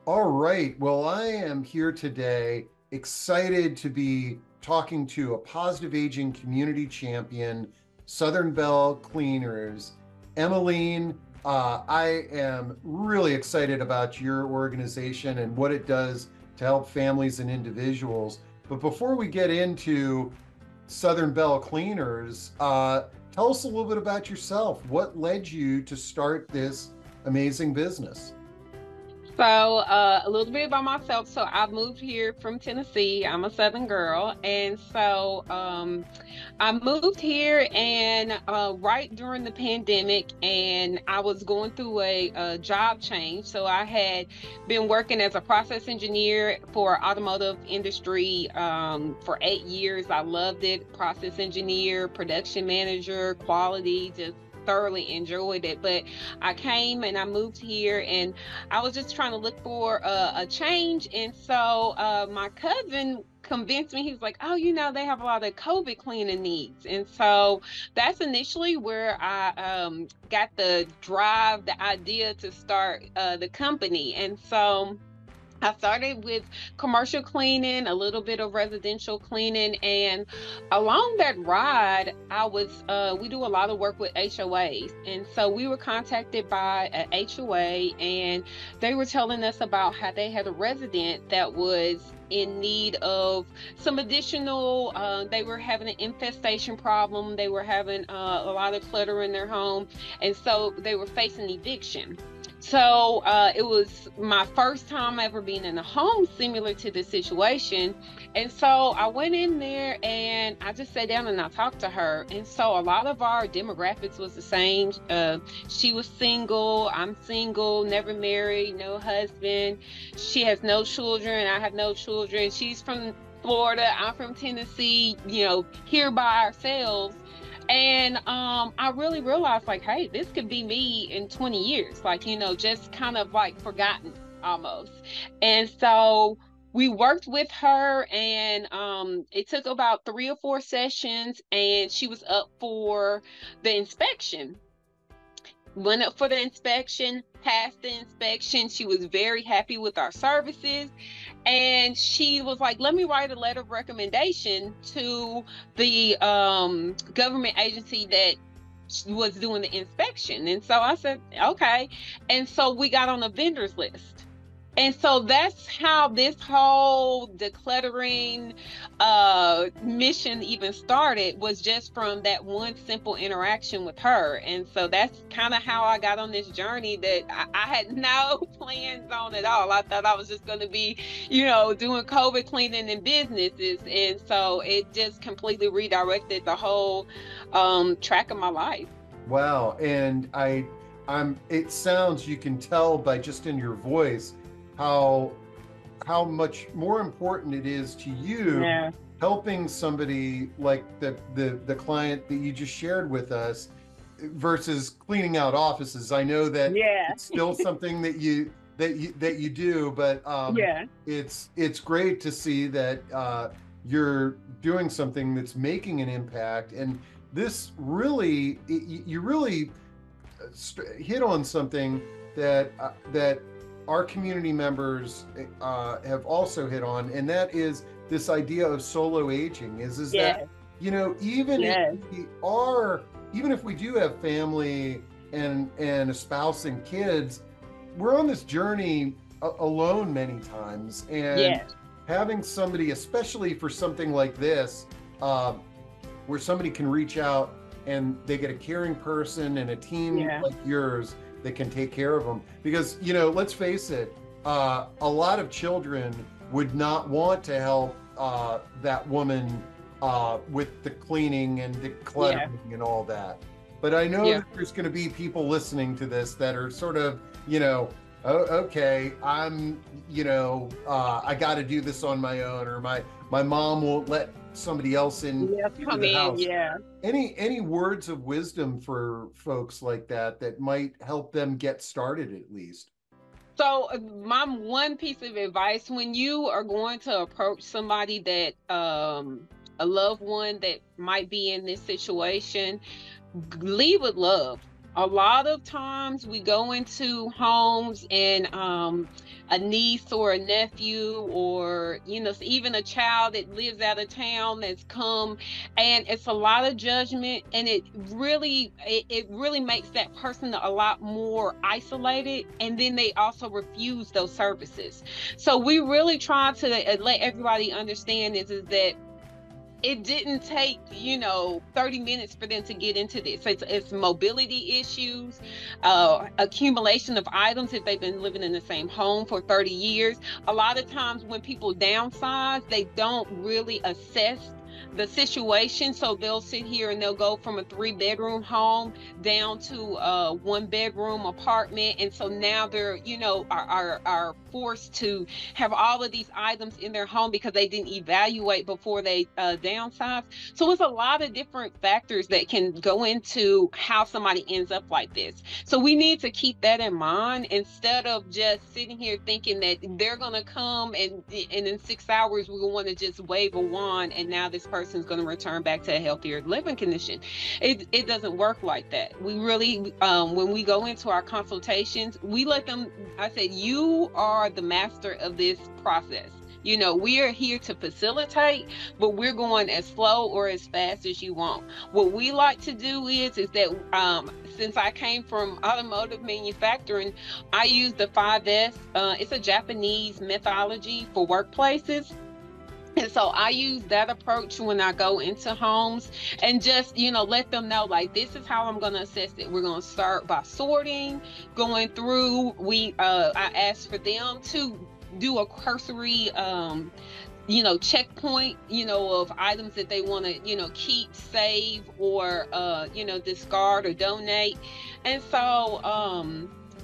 All right. Well, I am here today excited to be talking to a positive aging community champion, Southern Belle Cleaners. Emmeline, I am really excited about your organization and what it does to help families and individuals. But before we get into Southern Belle Cleaners, tell us a little bit about yourself. What led you to start this amazing business? So, a little bit about myself. So, I moved here from Tennessee. I'm a Southern girl. I moved here and right during the pandemic, and I was going through a job change. So, I had been working as a process engineer for automotive industry for 8 years. I loved it. Process engineer, production manager, quality, just thoroughly enjoyed it. But I came and I moved here and I was just trying to look for a change. And so my cousin convinced me. He was like, oh, they have a lot of COVID cleaning needs. And so that's initially where I got the drive, the idea to start the company. And so I started with commercial cleaning, a little bit of residential cleaning, and along that ride, we do a lot of work with HOAs. And so we were contacted by an HOA, and they were telling us about how they had a resident that was in need of some additional, they were having an infestation problem. They were having a lot of clutter in their home, and so they were facing eviction. So it was my first time ever being in a home similar to this situation. And so I went in there and I just sat down and I talked to her. And so a lot of our demographics was the same. She was single, I'm single, never married, no husband. She has no children, I have no children. She's from Florida, I'm from Tennessee, here by ourselves. And I really realized, like, hey, this could be me in 20 years, like, just kind of like forgotten almost. And so we worked with her, and it took about 3 or 4 sessions, and she was up for the inspection. Went up for the inspection, passed the inspection. She was very happy with our services. And she was like, let me write a letter of recommendation to the government agency that was doing the inspection. And so I said, okay. And so we got on the vendors list. And so that's how this whole decluttering mission even started, was just from that one simple interaction with her. And so that's kind of how I got on this journey that I had no plans on at all. I thought I was just going to be, doing COVID cleaning and businesses. And so it just completely redirected the whole track of my life. Wow. And it sounds, you can tell by just in your voice how much more important it is to you, Yeah. helping somebody like the client that you just shared with us versus cleaning out offices. I know that Yeah. it's still something that you do, but Yeah. it's great to see that you're doing something that's making an impact. And this really, you really hit on something that our community members have also hit on, and that is this idea of solo aging. Is Yes. that even Yes. even if we do have family and a spouse and kids, we're on this journey alone many times, and Yes. having somebody, especially for something like this, where somebody can reach out and they get a caring person and a team Yeah. like yours that can take care of them. Because, let's face it, a lot of children would not want to help that woman with the cleaning and decluttering and all that. But I know Yeah. that there's going to be people listening to this that are sort of, oh, okay, I got to do this on my own, or my mom won't let somebody else in Yeah. into Come the in. house. Yeah. Any words of wisdom for folks like that might help them get started at least? So my one piece of advice, when you are going to approach somebody that a loved one that might be in this situation, lead with love. A lot of times we go into homes and a niece or a nephew, or even a child that lives out of town that's come, and it's a lot of judgment, and it really makes that person a lot more isolated, and then they also refuse those services. So we really try to let everybody understand is that it didn't take 30 minutes for them to get into this. It's mobility issues, accumulation of items if they've been living in the same home for 30 years. A lot of times when people downsize, they don't really assess the situation, so they'll sit here and they'll go from a 3-bedroom home down to a 1-bedroom apartment, and so now they're are forced to have all of these items in their home because they didn't evaluate before they downsize. So it's a lot of different factors that can go into how somebody ends up like this. So we need to keep that in mind instead of just sitting here thinking that they're going to come and in 6 hours we're going to just wave a wand and now this person's going to return back to a healthier living condition. It doesn't work like that. We really, when we go into our consultations, we let them, I said, you are the master of this process. We are here to facilitate, but we're going as slow or as fast as you want. What we like to do is that since I came from automotive manufacturing, I use the 5S. It's a Japanese methodology for workplaces. And so I use that approach when I go into homes and just, let them know, like, this is how I'm going to assess it. We're going to start by sorting, going through. I ask for them to do a cursory, checkpoint, of items that they want to, keep, save, or, discard or donate. And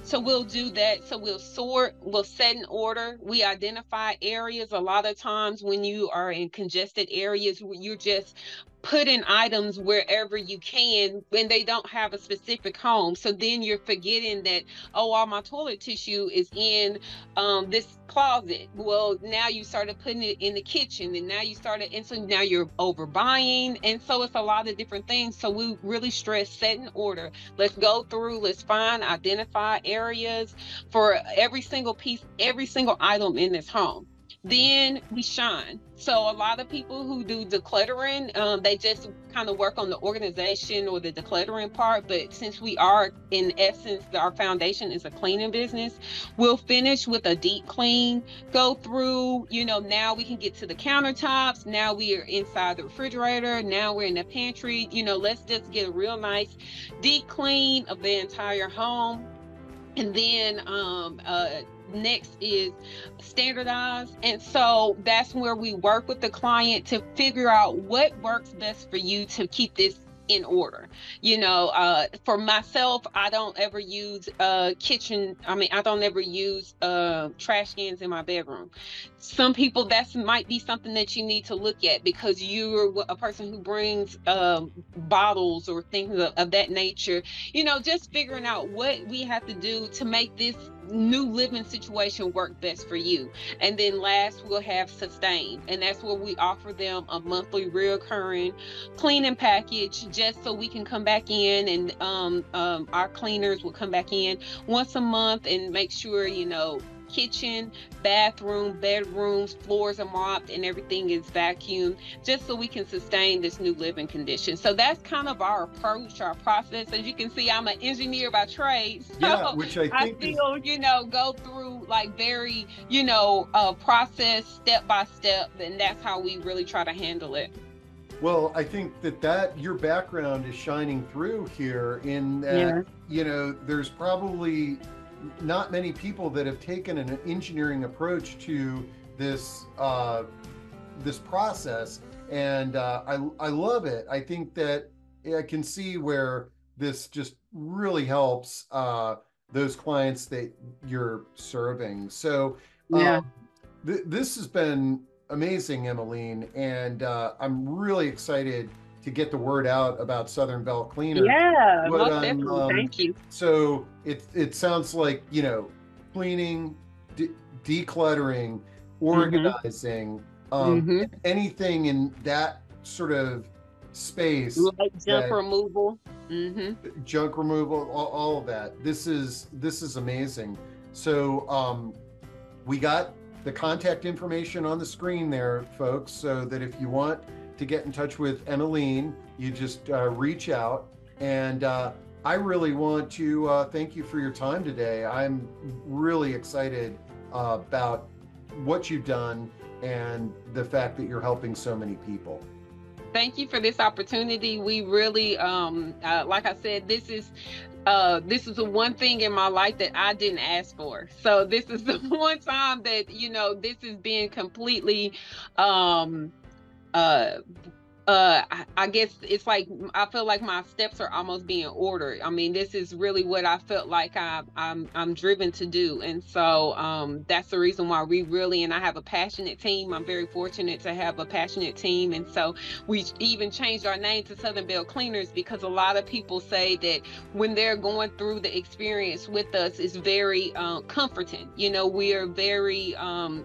so we'll do that. So we'll sort, we'll set an order. We identify areas. A lot of times when you are in congested areas, you're just putting items wherever you can when they don't have a specific home. So then you're forgetting that, all my toilet tissue is in this closet. Well, now you started putting it in the kitchen, and so now you're overbuying. And so it's a lot of different things. So we really stress set an order. Let's go through, let's identify areas for every single piece, every single item in this home. Then we shine. So a lot of people who do decluttering, they just kind of work on the organization or the decluttering part. But since we are, in essence, our foundation is a cleaning business, we'll finish with a deep clean, go through, now we can get to the countertops. Now we are inside the refrigerator. Now we're in the pantry. Let's just get a real nice deep clean of the entire home. And then next is standardize. And so that's where we work with the client to figure out what works best for you to keep this in order. For myself, I don't ever use I don't ever use trash cans in my bedroom. Some people, that might be something that you need to look at because you're a person who brings bottles or things of that nature. Just figuring out what we have to do to make this new living situation work best for you. And then last, we'll have sustain, and that's where we offer them a monthly recurring cleaning package, just so we can come back in, and our cleaners will come back in once a month and make sure kitchen, bathroom, bedrooms, floors are mopped, and everything is vacuumed, just so we can sustain this new living condition. So that's kind of our approach, our process. As you can see, I'm an engineer by trade. So yeah, which I think still, go through like very, process step by step, and that's how we really try to handle it. Well, I think that your background is shining through here in that, there's probably not many people that have taken an engineering approach to this this process, and I love it. I think that I can see where this just really helps those clients that you're serving. So this has been amazing, Emmeline, and I'm really excited to get the word out about Southern Belle Cleaners. Yeah, most definitely. Thank you. So it sounds like, cleaning, decluttering, organizing, anything in that sort of space. Like junk removal. junk removal, all of that. This is amazing. So we got the contact information on the screen there, folks, so that if you want to get in touch with Emmeline, you just reach out. And I really want to thank you for your time today. I'm really excited about what you've done and the fact that you're helping so many people. Thank you for this opportunity. We really, like I said, this is the one thing in my life that I didn't ask for. So this is the one time that, you know, this has been completely, I guess it's like, I feel like my steps are almost being ordered. I mean, this is really what I felt like I'm driven to do. And so that's the reason why we really, and I have a passionate team. I'm very fortunate to have a passionate team. And so we even changed our name to Southern Belle Cleaners, because a lot of people say that when they're going through the experience with us, it's very comforting. You know, we are very,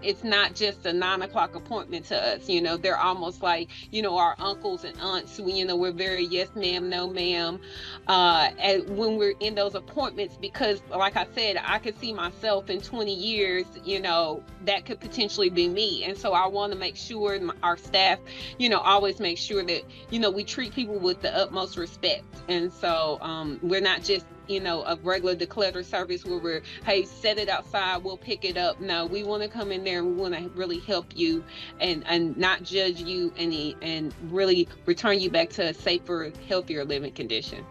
it's not just a 9 o'clock appointment to us. You know, they're almost like, you know, our uncles and aunts. You know, we're very yes ma'am, no ma'am, and when we're in those appointments, because like I said, I could see myself in 20 years, you know, that could potentially be me. And so I want to make sure our staff, you know, always make sure that, you know, we treat people with the utmost respect. And so we're not just, you know, a regular declutter service where we're, hey, set it outside, we'll pick it up. No, we want to come in there and we want to really help you and not judge you and really return you back to a safer, healthier living condition.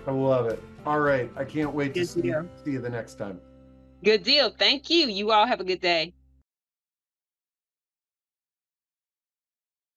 I love it. All right. I can't wait to see you the next time. Good deal. Thank you. You all have a good day.